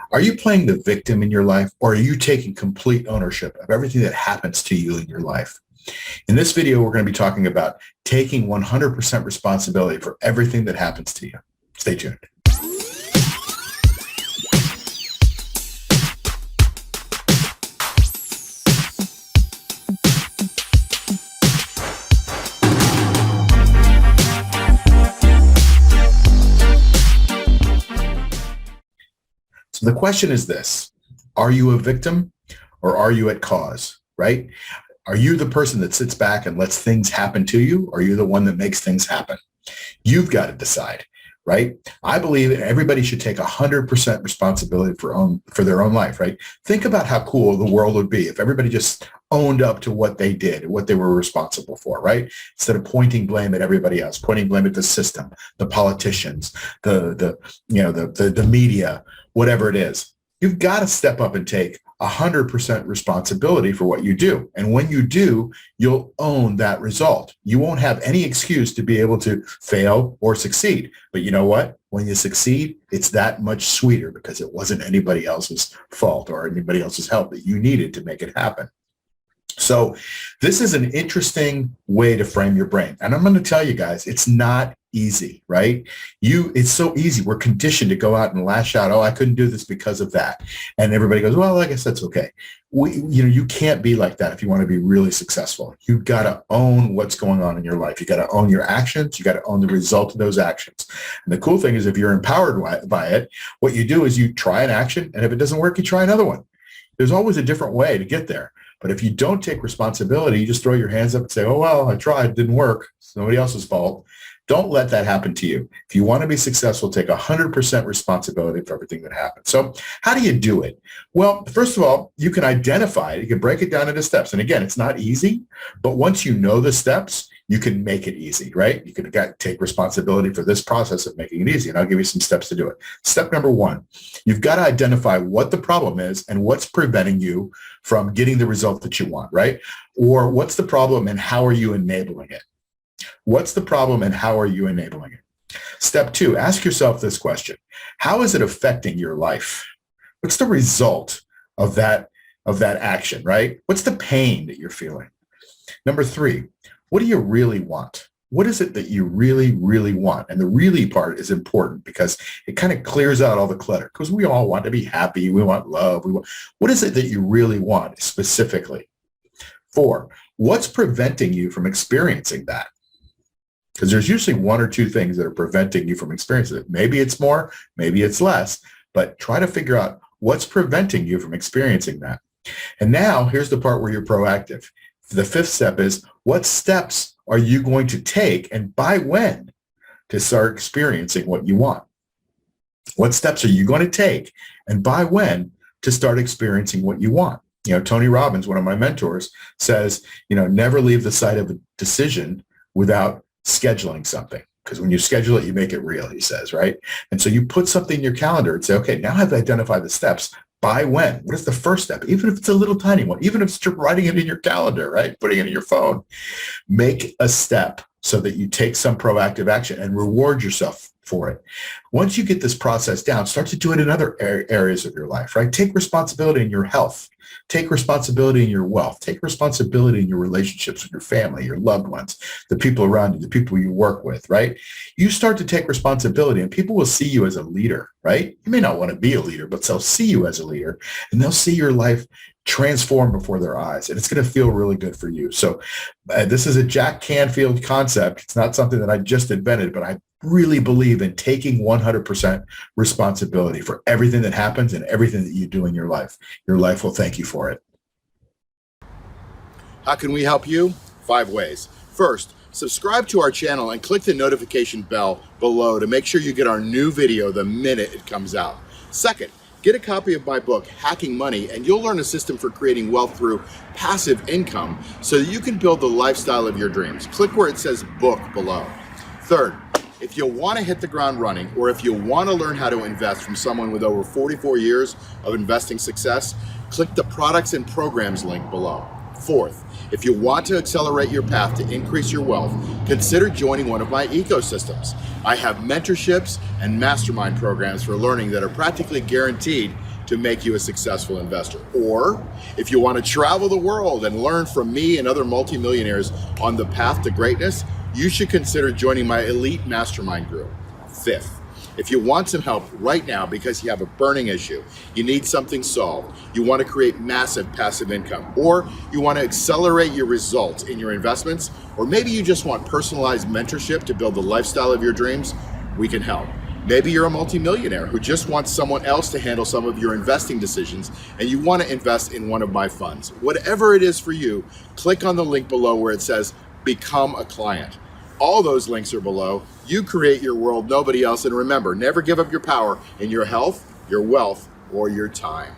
Are you playing the victim in your life, or are you taking complete ownership of everything that happens to you in your life? In this video, we're going to be talking about taking 100% responsibility for everything that happens to you. Stay tuned. So the question is this: are you a victim or are you at cause, right? Are you the person that sits back and lets things happen to you, or are you the one that makes things happen? You've got to decide, right? I believe that everybody should take 100% responsibility for their own life, right? Think about how cool the world would be if everybody just owned up to what they did, what they were responsible for, right? Instead of pointing blame at everybody else, pointing blame at the system, the politicians, the media, whatever it is. You've got to step up and take 100% responsibility for what you do. And when you do, you'll own that result. You won't have any excuse to be able to fail or succeed. But you know what? When you succeed, it's that much sweeter because it wasn't anybody else's fault or anybody else's help that you needed to make it happen. So this is an interesting way to frame your brain. And I'm going to tell you guys, it's not easy, right? It's so easy. We're conditioned to go out and lash out. Oh, I couldn't do this because of that. And everybody goes, well, I guess that's okay. You can't be like that if you want to be really successful. You've got to own what's going on in your life. You got to own your actions. You got to own the result of those actions. And the cool thing is, if you're empowered by it, what you do is you try an action. And if it doesn't work, you try another one. There's always a different way to get there. But if you don't take responsibility, you just throw your hands up and say, oh, well, I tried, it didn't work. It's nobody else's fault. Don't let that happen to you. If you want to be successful, take 100% responsibility for everything that happens. So how do you do it? Well, first of all, you can identify it. You can break it down into steps. And again, it's not easy, but once you know the steps, you can make it easy, right? You can take responsibility for this process of making it easy. And I'll give you some steps to do it. Step number one, you've got to identify what the problem is and what's preventing you from getting the result that you want, right? Or what's the problem and how are you enabling it? What's the problem and how are you enabling it? Step two, ask yourself this question: how is it affecting your life? What's the result of that action, right? What's the pain that you're feeling? Number three, what do you really want? What is it that you really, really want? And the really part is important because it kind of clears out all the clutter, because we all want to be happy. We want love. What is it that you really want specifically? Four, what's preventing you from experiencing that? Because there's usually one or two things that are preventing you from experiencing it. Maybe it's more, maybe it's less, but try to figure out what's preventing you from experiencing that. And now here's the part where you're proactive. The fifth step is, what steps are you going to take and by when to start experiencing what you want? What steps are you going to take and by when to start experiencing what you want? Tony Robbins, one of my mentors, says, never leave the site of a decision without scheduling something, because when you schedule it, you make it real, he says, right? And so you put something in your calendar and say, okay, now I've identified the steps. By when? What is the first step? Even if it's a little tiny one, even if it's just writing it in your calendar, right? Putting it in your phone. Make a step so that you take some proactive action and reward yourself for it. Once you get this process down, start to do it in other areas of your life, right? Take responsibility in your health. Take responsibility in your wealth. Take responsibility in your relationships with your family, your loved ones, the people around you, the people you work with, right? You start to take responsibility and people will see you as a leader, right? You may not want to be a leader, but they'll see you as a leader and they'll see your life transform before their eyes, and it's going to feel really good for you. So this is a Jack Canfield concept. It's not something that I just invented, but I really believe in taking 100% responsibility for everything that happens and everything that you do in your life. Your life will thank you for it. How can we help you? 5 ways. First, subscribe to our channel and click the notification bell below to make sure you get our new video the minute it comes out. Second, get a copy of my book, Hacking Money, and you'll learn a system for creating wealth through passive income so that you can build the lifestyle of your dreams. Click where it says book below. Third, if you want to hit the ground running, or if you want to learn how to invest from someone with over 44 years of investing success, click the products and programs link below. Fourth, if you want to accelerate your path to increase your wealth, consider joining one of my ecosystems. I have mentorships and mastermind programs for learning that are practically guaranteed to make you a successful investor. Or if you want to travel the world and learn from me and other multimillionaires on the path to greatness, you should consider joining my elite mastermind group. Fifth, if you want some help right now because you have a burning issue, you need something solved, you want to create massive passive income, or you want to accelerate your results in your investments, or maybe you just want personalized mentorship to build the lifestyle of your dreams, we can help. Maybe you're a multimillionaire who just wants someone else to handle some of your investing decisions and you want to invest in one of my funds. Whatever it is for you, click on the link below where it says become a client. All those links are below. You create your world, nobody else. And remember, never give up your power in your health, your wealth, or your time.